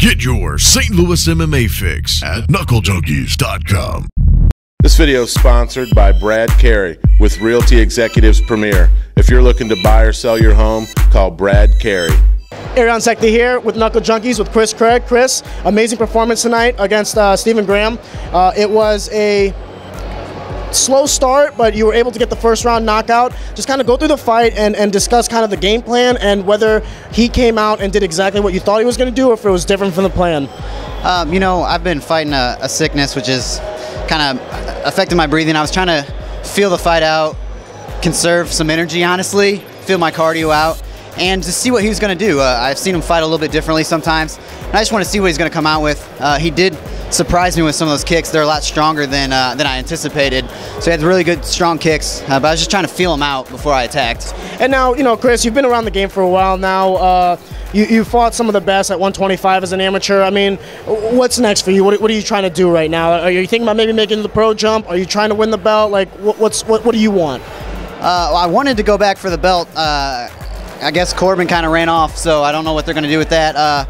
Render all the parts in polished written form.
Get your St. Louis MMA fix at knucklejunkies.com. This video is sponsored by Brad Carey with Realty Executives Premier. If you're looking to buy or sell your home, call Brad Carey. Arion Sector here with Knuckle Junkies with Kris Craig. Kris, amazing performance tonight against Stephen Graham. It was a slow start, but you were able to get the first round knockout. Just kind of go through the fight and discuss kind of the game plan and whether he came out and did exactly what you thought he was going to do or if it was different from the plan. You know, I've been fighting a sickness which is kind of affecting my breathing. I was trying to feel the fight out, conserve some energy, honestly, feel my cardio out, and to see what he was going to do. I've seen him fight a little bit differently sometimes, and I just want to see what he's going to come out with. He did surprise me with some of those kicks. They're a lot stronger than I anticipated. So he had really good, strong kicks, but I was just trying to feel him out before I attacked. And now, you know, Kris, you've been around the game for a while now. You fought some of the best at 125 as an amateur. I mean, what's next for you? What are you trying to do right now? Are you thinking about maybe making the pro jump? Are you trying to win the belt? Like, what do you want? Well, I wanted to go back for the belt. I guess Corbin kind of ran off, so I don't know what they're going to do with that.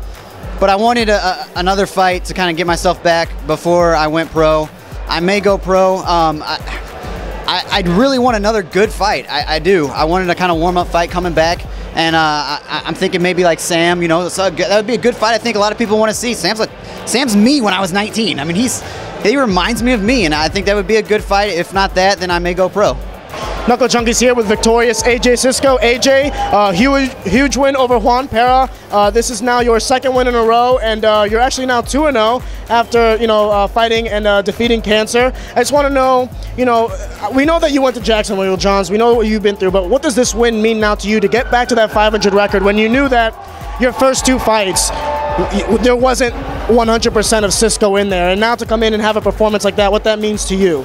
But I wanted another fight to kind of get myself back before I went pro. I may go pro. I really want another good fight. I do. I wanted a kind of warm-up fight coming back. And I'm thinking maybe like Sam, you know, that would be a good fight. I think a lot of people want to see. Sam's me when I was 19. I mean, he reminds me of me, and I think that would be a good fight. If not that, then I may go pro. Knuckle Junkies here with victorious AJ Cisco. AJ, huge win over Juan Pera. This is now your second win in a row, and you're actually now 2-0 after, you know, fighting and defeating cancer. I just want to know, you know, we know that you went to Jacksonville, Johns. We know what you've been through, but what does this win mean now to you to get back to that 500 record when you knew that your first two fights, there wasn't 100% of Cisco in there, and now to come in and have a performance like that, what that means to you?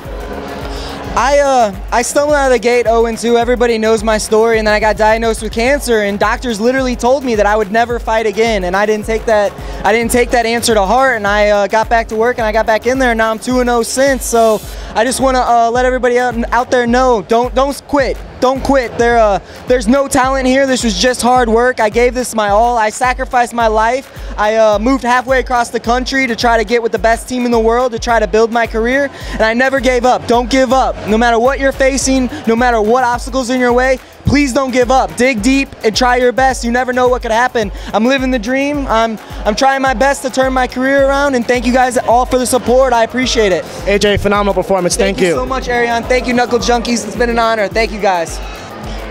I stumbled out of the gate 0-2. Everybody knows my story, and then I got diagnosed with cancer, and doctors literally told me that I would never fight again, and I didn't take that answer to heart, and I got back to work, and I got back in there, and now I'm 2-0 since. So I just want to let everybody out there know, don't quit. Don't quit. There's no talent here. This was just hard work. I gave this my all. I sacrificed my life. I moved halfway across the country to try to get with the best team in the world, to try to build my career, and I never gave up. Don't give up. No matter what you're facing, no matter what obstacles in your way, please don't give up. Dig deep and try your best. You never know what could happen. I'm living the dream. I'm trying my best to turn my career around, and thank you guys all for the support. I appreciate it. AJ, phenomenal performance. Thank you so much, Arion. Thank you, Knuckle Junkies. It's been an honor. Thank you, guys.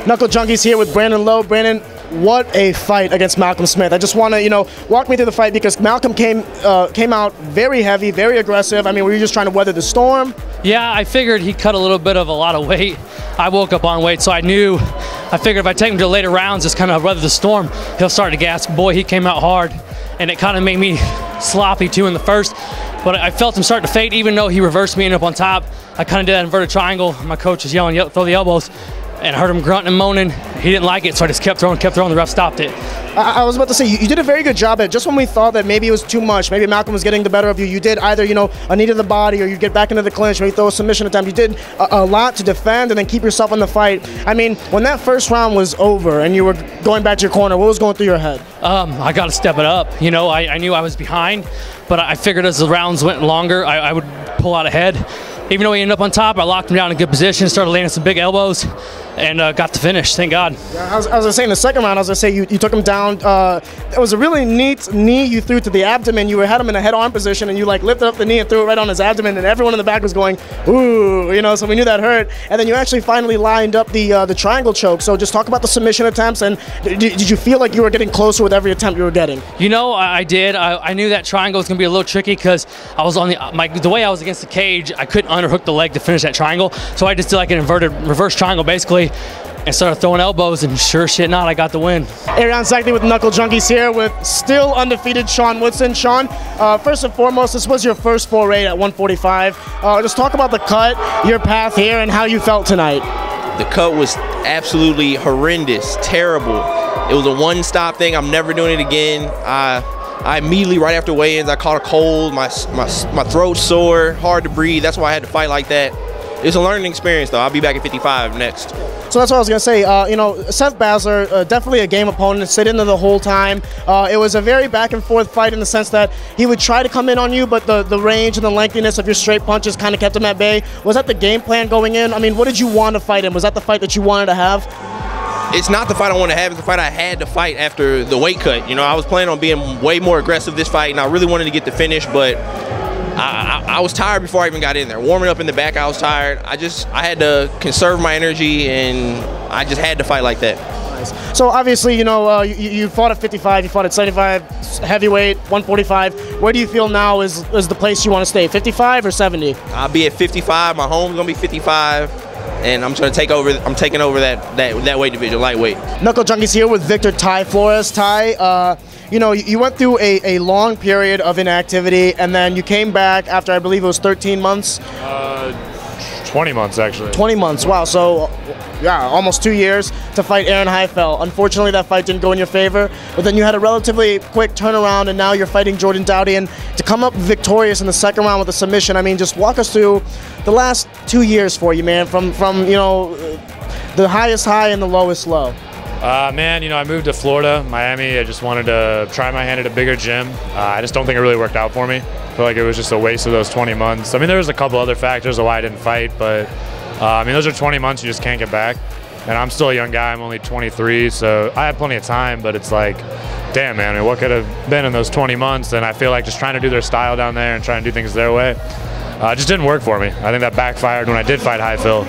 Knuckle Junkies here with Brandon Lowe. Brandon, what a fight against Malcolm Smith. I just want to, you know, walk me through the fight because Malcolm came out very heavy, very aggressive. I mean, were you just trying to weather the storm? Yeah, I figured he cut a lot of weight. I woke up on weight, so I figured if I take him to later rounds, just kind of weather the storm, he'll start to gas. Boy, he came out hard, and it kind of made me sloppy too in the first. But I felt him start to fade, even though he reversed me and up on top. I kind of did that inverted triangle. My coach was yelling, throw the elbows. And I heard him grunting and moaning. He didn't like it, so I just kept throwing. The ref stopped it. I was about to say, you did a very good job at it. Just when we thought that maybe it was too much, maybe Malcolm was getting the better of you, you did either, you know, a knee to the body or you get back into the clinch, maybe throw a submission attempt. You did a lot to defend and then keep yourself in the fight. I mean, when that first round was over and you were going back to your corner, what was going through your head? I got to step it up. You know, I knew I was behind, but I figured as the rounds went longer, I would pull out ahead. Even though he ended up on top, I locked him down in a good position, started landing some big elbows, and got the finish, thank God. Yeah, I was saying, the second round, I was going to say, you took him down. It was a really neat knee you threw to the abdomen. You had him in a head-on position, and you like lifted up the knee and threw it right on his abdomen, and everyone in the back was going, ooh, you know, so we knew that hurt. And then you actually finally lined up the triangle choke. So just talk about the submission attempts, and did you feel like you were getting closer with every attempt you were getting? You know, I did. I knew that triangle was going to be a little tricky because I was on the way I was against the cage, I couldn't underhook the leg to finish that triangle, so I just did like an inverted reverse triangle basically and started throwing elbows, and sure shit not, I got the win. Arion Sector with Knuckle Junkies here with still undefeated Shaun Woodson. Shaun, first and foremost, this was your first foray at 145. Just talk about the cut, your path here, and how you felt tonight. The cut was absolutely horrendous, terrible. It was a one-stop thing. I'm never doing it again. I immediately, right after weigh-ins, I caught a cold. My throat sore, hard to breathe. That's why I had to fight like that. it's a learning experience, though. I'll be back at 55 next. So that's what I was going to say. You know, Seth Basler, definitely a game opponent, sit in there the whole time. It was a very back-and-forth fight in the sense that he would try to come in on you, but the range and the lengthiness of your straight punches kind of kept him at bay. Was that the game plan going in? I mean, what did you want to fight him? Was that the fight that you wanted to have? It's not the fight I wanted to have. It's the fight I had to fight after the weight cut. You know, I was planning on being way more aggressive this fight, and I really wanted to get the finish, but I was tired before I even got in there. Warming up in the back, I was tired. I had to conserve my energy, and I just had to fight like that. Nice. So obviously, you know, you fought at 55, you fought at 75, heavyweight, 145. Where do you feel now is the place you want to stay, 55 or 70? I'll be at 55. My home's gonna be 55, and I'm trying to take over. I'm taking over that weight division, lightweight. Knuckle Junkies here with Victor Ty Flores. Ty, you know, you went through a long period of inactivity, and then you came back after, I believe it was 13 months. 20 months, actually. 20 months, wow. So, yeah, almost 2 years to fight Aaron Heifel. Unfortunately, that fight didn't go in your favor, but then you had a relatively quick turnaround, and now you're fighting Jordan Doughty, and to come up victorious in the second round with a submission. I mean, just walk us through the last 2 years for you, man, from you know, the highest high and the lowest low. Man, you know, I moved to Florida, Miami. I just wanted to try my hand at a bigger gym. I just don't think it really worked out for me. I feel like it was just a waste of those 20 months. I mean, there was a couple other factors of why I didn't fight, but I mean, those are 20 months you just can't get back. And I'm still a young guy. I'm only 23, so I had plenty of time, but it's like, damn, man, I mean, what could have been in those 20 months? And I feel like just trying to do their style down there and trying to do things their way, it just didn't work for me. I think that backfired when I did fight Heifel.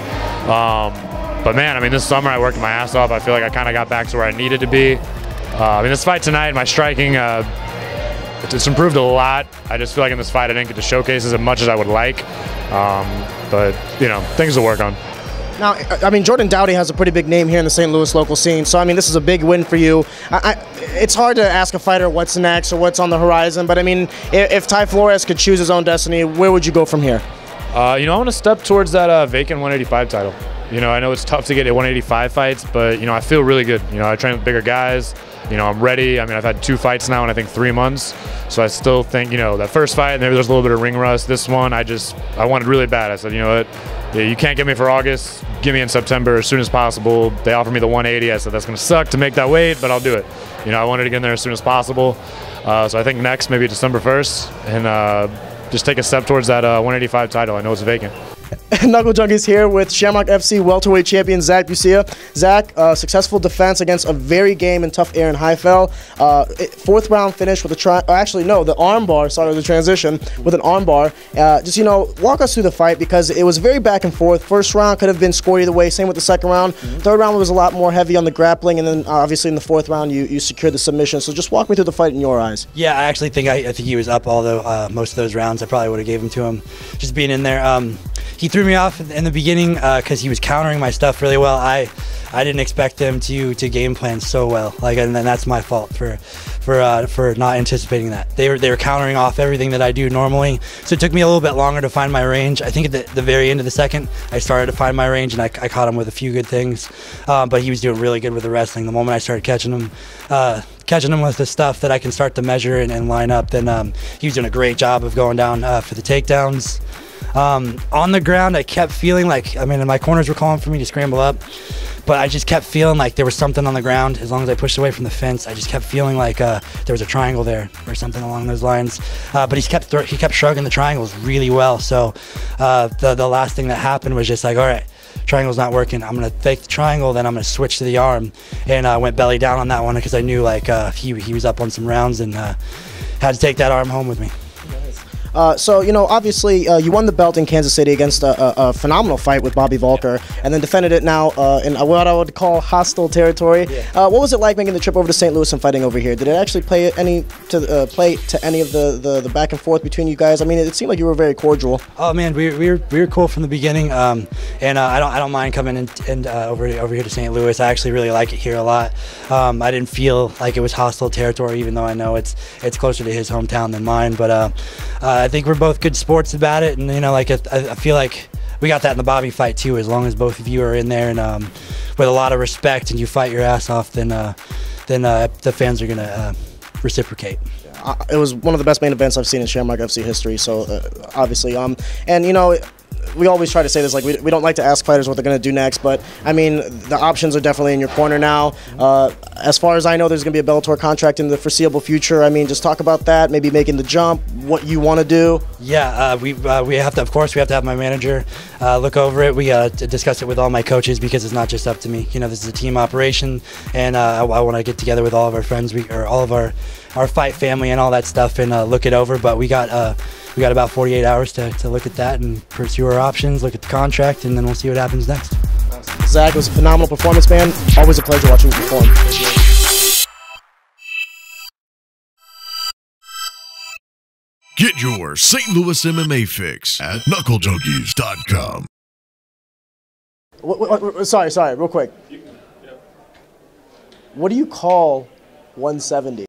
But man, I mean, this summer I worked my ass off. I feel like I kind of got back to where I needed to be. I mean, this fight tonight, my striking, it's improved a lot. I just feel like in this fight I didn't get to showcase as much as I would like. But, you know, things to work on. Now, I mean, Jordan Doughty has a pretty big name here in the St. Louis local scene, so I mean, this is a big win for you. It's hard to ask a fighter what's next or what's on the horizon, but I mean, if Ty Flores could choose his own destiny, where would you go from here? You know, I want to step towards that vacant 185 title. You know, I know it's tough to get at 185 fights, but, you know, I feel really good. You know, I train with bigger guys. You know, I'm ready. I mean, I've had 2 fights now in, I think, 3 months. So I still think, you know, that first fight, maybe there's a little bit of ring rust. This one, I wanted really bad. I said, you know what, yeah, you can't get me for August. Give me in September as soon as possible. They offered me the 180. I said, that's going to suck to make that weight, but I'll do it. You know, I wanted to get in there as soon as possible. So I think next, maybe December 1st, and just take a step towards that 185 title. I know it's vacant. Knuckle Junkies here with Shamrock FC welterweight champion Zach Bucia. Zach, successful defense against a very game and tough Aaron Heifel. 4th round finish with the arm bar. Sorry, the transition with an arm bar. Just, you know, walk us through the fight because it was very back and forth. First round could have been scored either way. Same with the second round. Third round was a lot more heavy on the grappling, and then obviously in the 4th round you secured the submission. So just walk me through the fight in your eyes. Yeah, I actually think I think he was up. Although most of those rounds I probably would have gave him to him. Just being in there. He threw me off in the beginning because he was countering my stuff really well. I didn't expect him to game plan so well. Like, and then that's my fault for not anticipating that. They were countering off everything that I do normally. So it took me a little bit longer to find my range. I think at the very end of the second, I started to find my range, and I caught him with a few good things. But he was doing really good with the wrestling. The moment I started catching him with the stuff that I can start to measure and line up, then he was doing a great job of going down for the takedowns. On the ground, I kept feeling like, I mean, my corners were calling for me to scramble up, but I just kept feeling like there was something on the ground. As long as I pushed away from the fence, I just kept feeling like there was a triangle there or something along those lines. But he kept shrugging the triangles really well. So the last thing that happened was just like, all right, triangle's not working. I'm gonna fake the triangle, then I'm gonna switch to the arm, and I went belly down on that one because I knew like he was up on some rounds and had to take that arm home with me. So, you know, obviously you won the belt in Kansas City against a phenomenal fight with Bobby Volker, and then defended it now in what I would call hostile territory. What was it like making the trip over to St. Louis and fighting over here? Did it actually play to any of the back and forth between you guys? I mean, it seemed like you were very cordial. Oh man, we were cool from the beginning, and I don't mind coming in over here to St. Louis. I actually really like it here a lot. I didn't feel like it was hostile territory, even though I know it's closer to his hometown than mine. But I think we're both good sports about it, and you know, like I feel like we got that in the Bobby fight too. As long as both of you are in there and with a lot of respect and you fight your ass off, then the fans are gonna reciprocate. It was one of the best main events I've seen in Shamrock FC history. So obviously, and you know, we always try to say this, like we don't like to ask fighters what they're going to do next, but I mean the options are definitely in your corner now. As far as I know, there's going to be a Bellator contract in the foreseeable future. I mean, just talk about that, maybe making the jump, what you want to do. Yeah, we have to, of course, we have to have my manager look over it. We discuss it with all my coaches because it's not just up to me. You know, this is a team operation, and I want to get together with all of our friends, or all of our fight family and all that stuff, and look it over. But we got about 48 hours to look at that and pursue our options, look at the contract, and then we'll see what happens next. Zach, it was a phenomenal performance, man. Always a pleasure watching you perform. Get your St. Louis MMA fix at knucklejunkies.com. Sorry, real quick. What do you call 170?